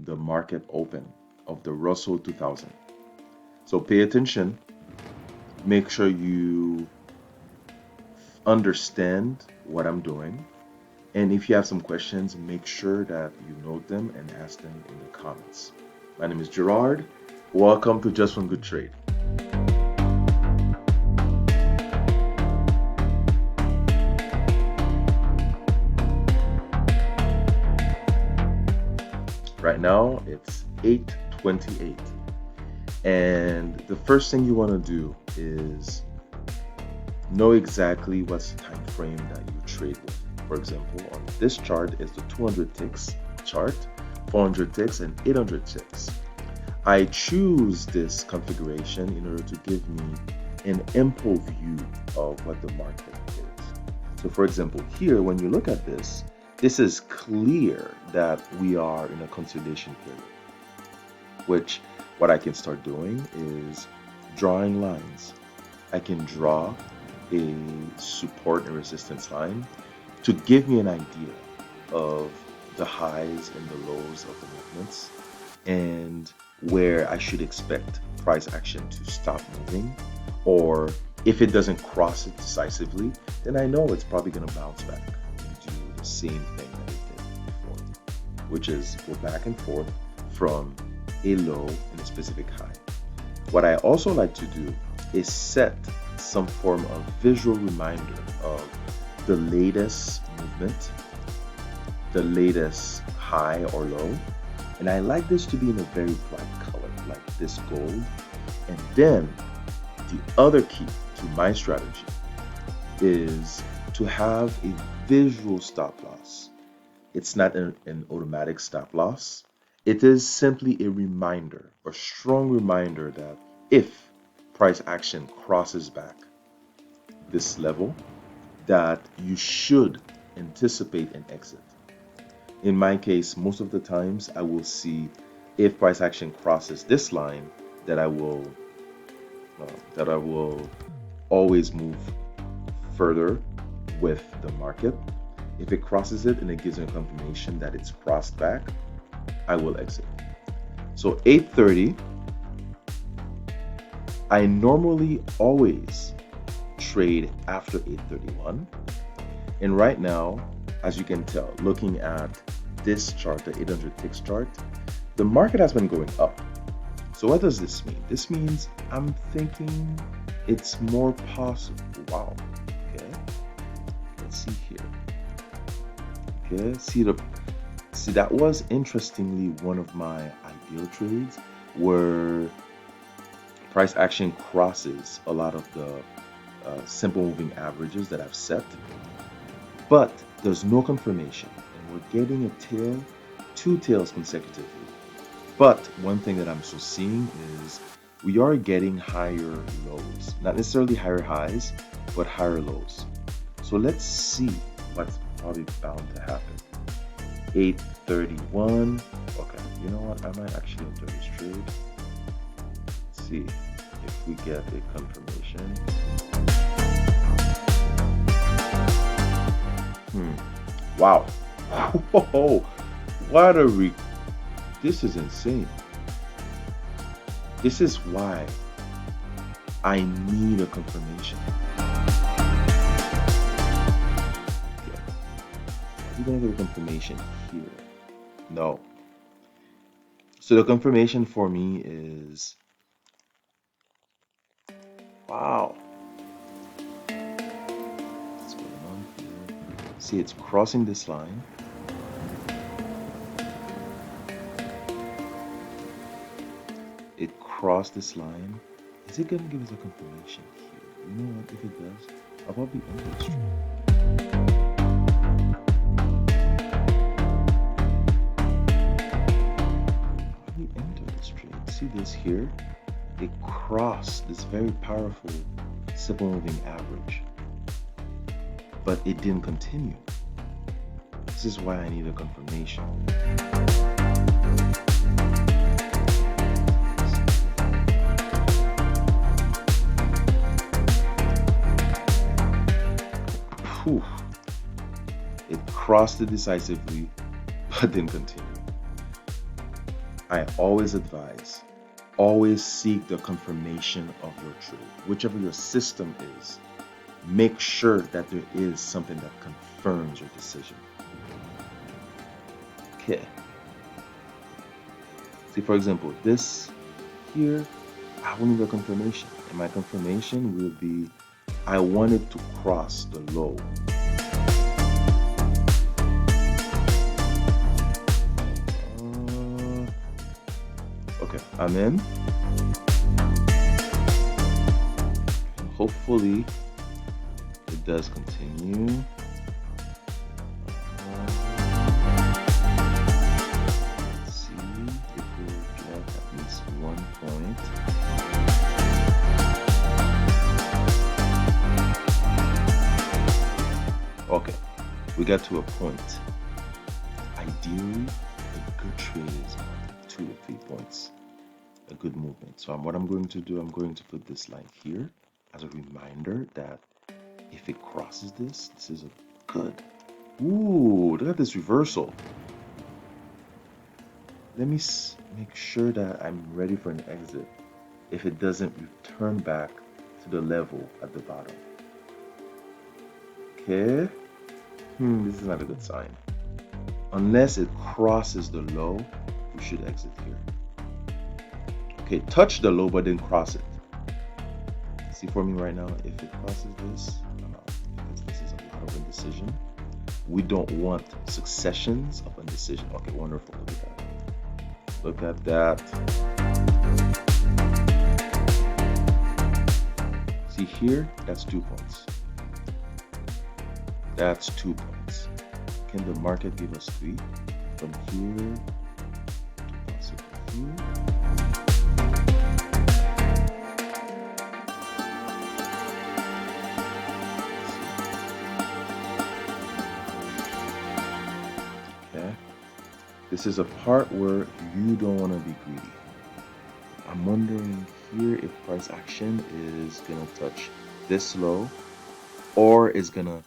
the market open of the Russell 2000. So pay attention, make sure you understand what I'm doing. And if you have some questions, make sure that you note them and ask them in the comments. My name is Gerard. Welcome to Just One Good Trade. Right now it's 8:28, and the first thing you want to do is know exactly what's the time frame that you trade with. For example, on this chart is the 200 ticks chart, 400 ticks and 800 ticks. I choose this configuration in order to give me an ample view of what the market is. So for example, here when you look at this is clear that we are in a consolidation period, which what I can start doing is drawing lines. I can draw a support and resistance line to give me an idea of the highs and the lows of the movements and where I should expect price action to stop moving, or if it doesn't cross it decisively, then I know it's probably going to bounce back and do the same thing that it did before, which is go back and forth from a low and a specific high. What I also like to do is set some form of visual reminder of the latest movement, the latest high or low. And I like this to be in a very bright color, like this gold. And then the other key to my strategy is to have a visual stop loss. It's not an automatic stop loss. It is simply a reminder, a strong reminder that if price action crosses back this level, that you should anticipate an exit. In my case, most of the times I will see if price action crosses this line that I will always move further with the market. If it crosses it and it gives me a confirmation that it's crossed back, I will exit. So 8:30, I normally always trade after 8:31. And right now, as you can tell, looking at this chart, the 800 ticks chart, the market has been going up. So what does this mean? This means I'm thinking it's more possible. Wow. Okay. Let's see here. Okay. See, that was interestingly one of my ideal trades where price action crosses a lot of the simple moving averages that I've set, but there's no confirmation, and we're getting a tail, two tails consecutively. But one thing that I'm still seeing is we are getting higher lows, not necessarily higher highs, but higher lows. So let's see what's probably bound to happen. 8:31. Okay, you know what? I might actually enter this trade. Let's see if we get a confirmation. Wow. Whoa. What a this is insane. This is why I need a confirmation. Okay. Are we gonna get a confirmation here? No. So the confirmation for me is wow. What's going on here? See, it's crossing this line. It crossed this line. Is it going to give us a confirmation here? You know what? If it does, I'll probably end this trade. Probably enter this trade. See this here? It crossed this very powerful simple moving average, but it didn't continue. This is why I need a confirmation. Whew. It crossed it decisively, but didn't continue. I always advise, always seek the confirmation of your trade. Whichever your system is, make sure that there is something that confirms your decision. Okay. See, for example, this here, I will need a confirmation. And my confirmation will be, I want it to cross the low. Okay, I'm in. And hopefully it does continue. Let's see if we get at least 1 point. Okay, we got to a point. Ideally, a good trade is 2 to 3 points. A good movement. So what I'm going to do, I'm going to put this line here as a reminder that if it crosses this, this is a good. Ooh, look at this reversal. Let me make sure that I'm ready for an exit if it doesn't return back to the level at the bottom. Okay. This is not a good sign. Unless it crosses the low, we should exit here. Okay, touch the low but then cross it. See for me right now, if it crosses this, because this is a lot of indecision. We don't want successions of indecision. Okay, wonderful. Look at that. See here, that's 2 points. That's 2 points. Can the market give us 3? From here to possibly here. This is a part where you don't want to be greedy. I'm wondering here if price action is gonna touch this low, or is gonna.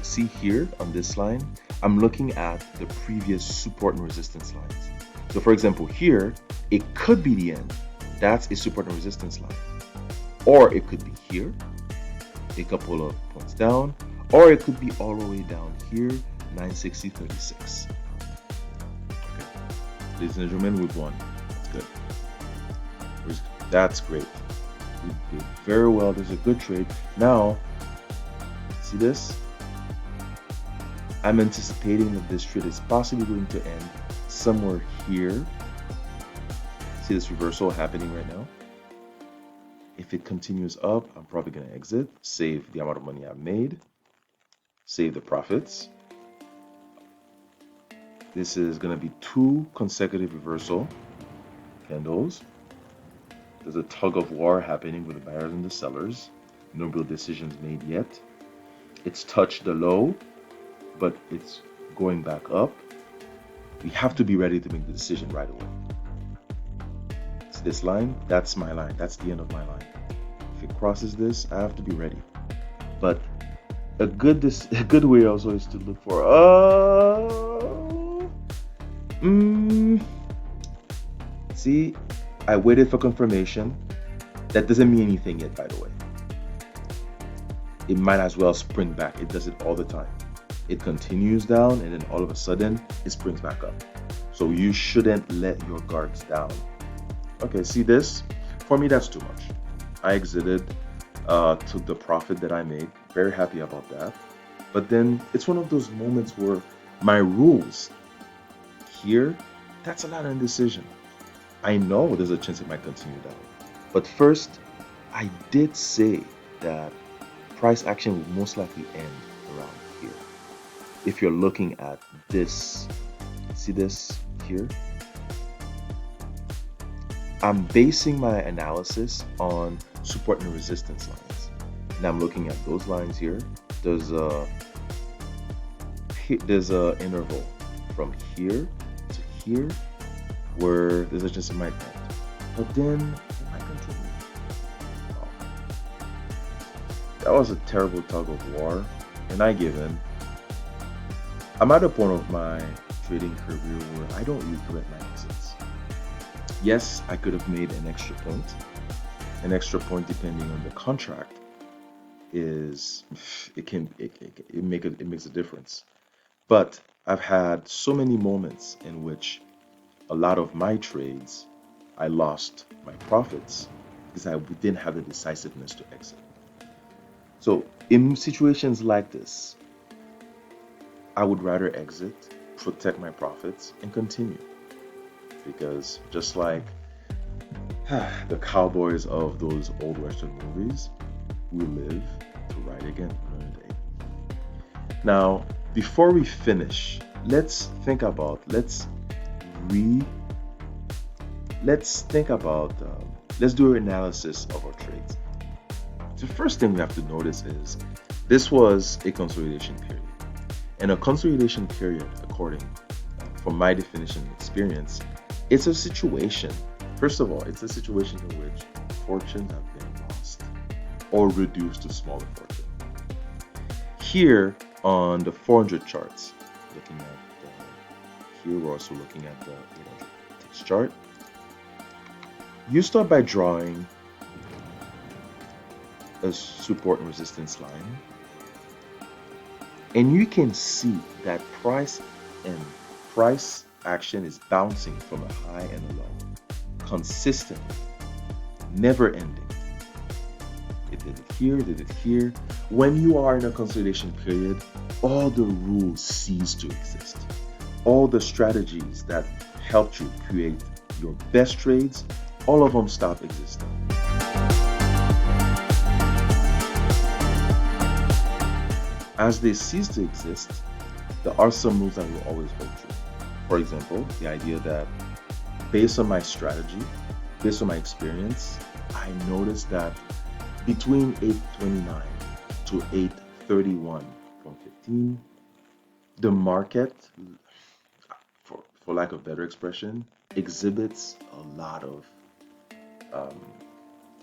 See here on this line. I'm looking at the previous support and resistance lines. So for example, here it could be the end. That's a support and resistance line, or it could be here, a couple of points down, or it could be all the way down here, 960.36. Ladies and gentlemen, we've won. Good. That's great. We did very well. There's a good trade. Now, see this? I'm anticipating that this trade is possibly going to end somewhere here. See this reversal happening right now? If it continues up, I'm probably going to exit, save the amount of money I've made, save the profits. This is going to be 2 consecutive reversal candles. There's a tug of war happening with the buyers and the sellers. No real decisions made yet. It's touched the low, but it's going back up. We have to be ready to make the decision right away. See this line? That's my line. That's the end of my line. If it crosses this, I have to be ready. But a good way also is to look for see, I waited for confirmation. That doesn't mean anything yet, by the way. It might as well spring back. It does it all the time. It continues down and then all of a sudden it springs back up. So you shouldn't let your guards down. Okay, see this? For me, that's too much. I exited, took the profit that I made. Very happy about that. But then it's one of those moments where my rules here, that's a lot of indecision. I know there's a chance it might continue down. But first, I did say that price action will most likely end around here. If you're looking at this, see this here? I'm basing my analysis on support and resistance lines. And I'm looking at those lines here. There's a interval from here to here where there's a chance it might end. But then it might continue. Oh. That was a terrible tug of war, and I give in. I'm at a point of my trading career where I don't regret my exits. Yes, I could have made an extra point. An extra point, depending on the contract, is it makes a difference. But I've had so many moments in which a lot of my trades, I lost my profits because I didn't have the decisiveness to exit. So in situations like this, I would rather exit, protect my profits, and continue. Because just like the cowboys of those old Western movies, we live to ride again another day. Now, before we finish, re let's think about let's do an analysis of our trades. The first thing we have to notice is this was a consolidation period, and a consolidation period, according from my definition and experience, it's a situation. First of all, it's a situation in which fortunes have been lost or reduced to smaller fortune. Here on the 400 charts, looking at here we're also looking at the 800 ticks chart. You start by drawing a support and resistance line, and you can see that price action is bouncing from a high and a low, consistently, never ending. It did it here, did it here. When you are in a consolidation period, all the rules cease to exist. All the strategies that helped you create your best trades, all of them stop existing. As they cease to exist, there are some rules that will always hold true. For example, the idea that based on my strategy, based on my experience, I noticed that between 829 to 831.15, the market, for lack of better expression, exhibits a lot of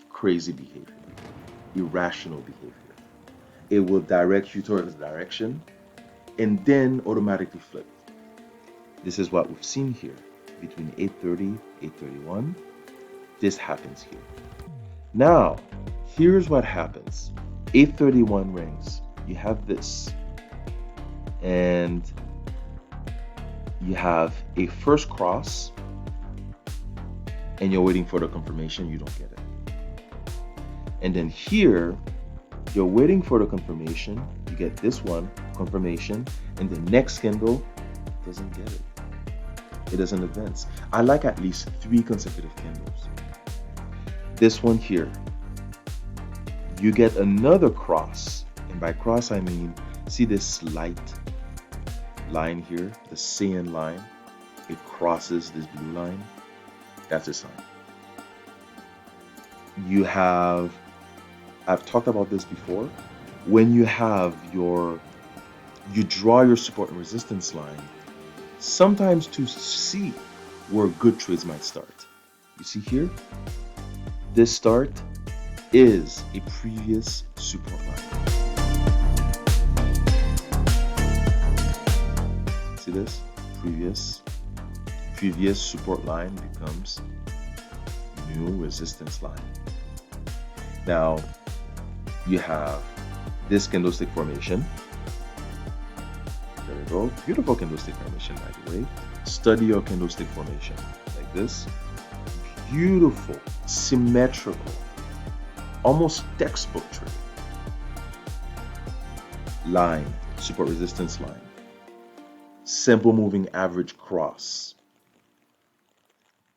crazy behavior, irrational behavior. It will direct you towards a direction and then automatically flip. This is what we've seen here between 830, 831. This happens here. Now, here's what happens. 831 rings. You have this. And you have a first cross, and you're waiting for the confirmation. You don't get it. And then here, you're waiting for the confirmation. You get this one, confirmation, and the next candle doesn't get it. It doesn't advance. I like at least 3 consecutive candles. This one here, you get another cross, and by cross I mean, see this light line here, the cyan line, it crosses this blue line. That's a sign. You have, I've talked about this before, when you have you draw your support and resistance line, sometimes to see where good trades might start. You see here, this start is a previous support line. See this? Previous support line becomes new resistance line. Now, you have this candlestick formation. There we go. Beautiful candlestick formation, by the way. Study your candlestick formation like this. Beautiful, symmetrical, almost textbook trade. Line, support resistance line. Simple moving average cross.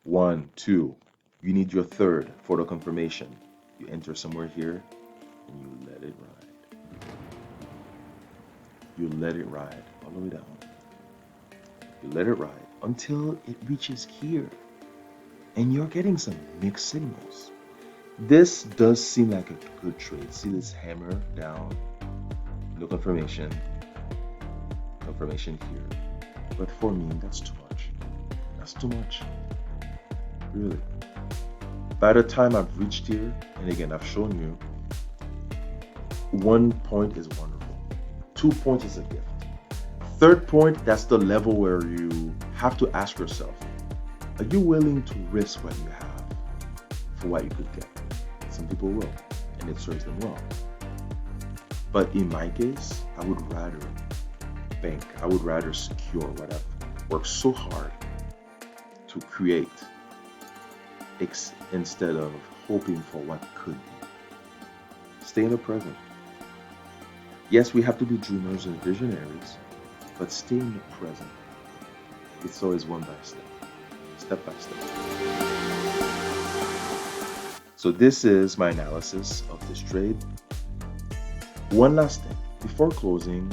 1, 2. You need your third for the confirmation. You enter somewhere here and you let it ride. You let it ride all the way down. You let it ride until it reaches here. And you're getting some mixed signals. This does seem like a good trade. See this hammer down, no confirmation here. But for me, that's too much. That's too much. Really. By the time I've reached here, and again, I've shown you, 1 point is wonderful. 2 points is a gift. 3rd point, that's the level where you have to ask yourself, Are you willing to risk what you have for what you could get? Some people will, and it serves them well. But in my case, I would rather bank. I would rather secure what I've worked so hard to create instead of hoping for what could be. Stay in the present. Yes, we have to be dreamers and visionaries, but stay in the present. It's always one by step by step. So this is my analysis of this trade. One last thing, before closing,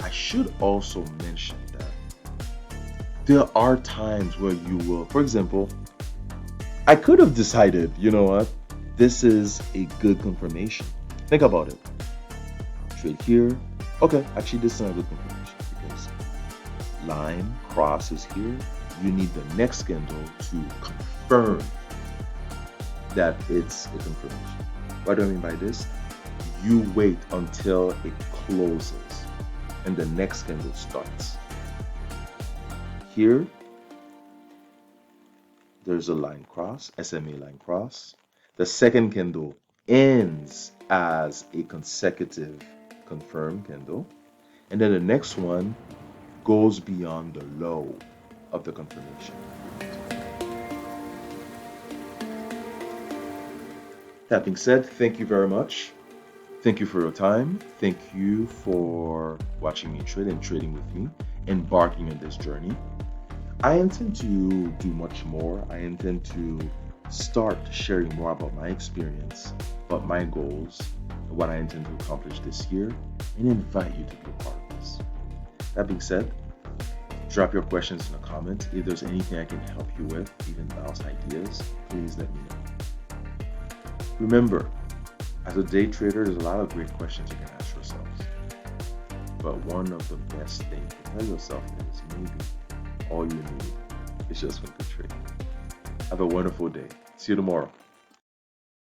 I should also mention that there are times where you will, for example, I could have decided, you know what, this is a good confirmation. Think about it. Trade here. Okay, actually this is not a good confirmation because line cross is here. You need the next candle to confirm that it's a confirmation. What do I mean by this? You wait until it closes and the next candle starts. Here, there's a line cross, SMA line cross. The second candle ends as a consecutive confirmed candle. And then the next one goes beyond the low of the confirmation. That being said, thank you very much. Thank you for your time. Thank you for watching me trade and trading with me, embarking on this journey. I intend to do much more. I intend to start sharing more about my experience, about my goals, and what I intend to accomplish this year, and invite you to be a part of this. That being said, drop your questions in the comments. If there's anything I can help you with, even bounce ideas, please let me know. Remember, as a day trader, there's a lot of great questions you can ask yourselves. But one of the best things to tell yourself is maybe all you need is just one good trade. Have a wonderful day. See you tomorrow.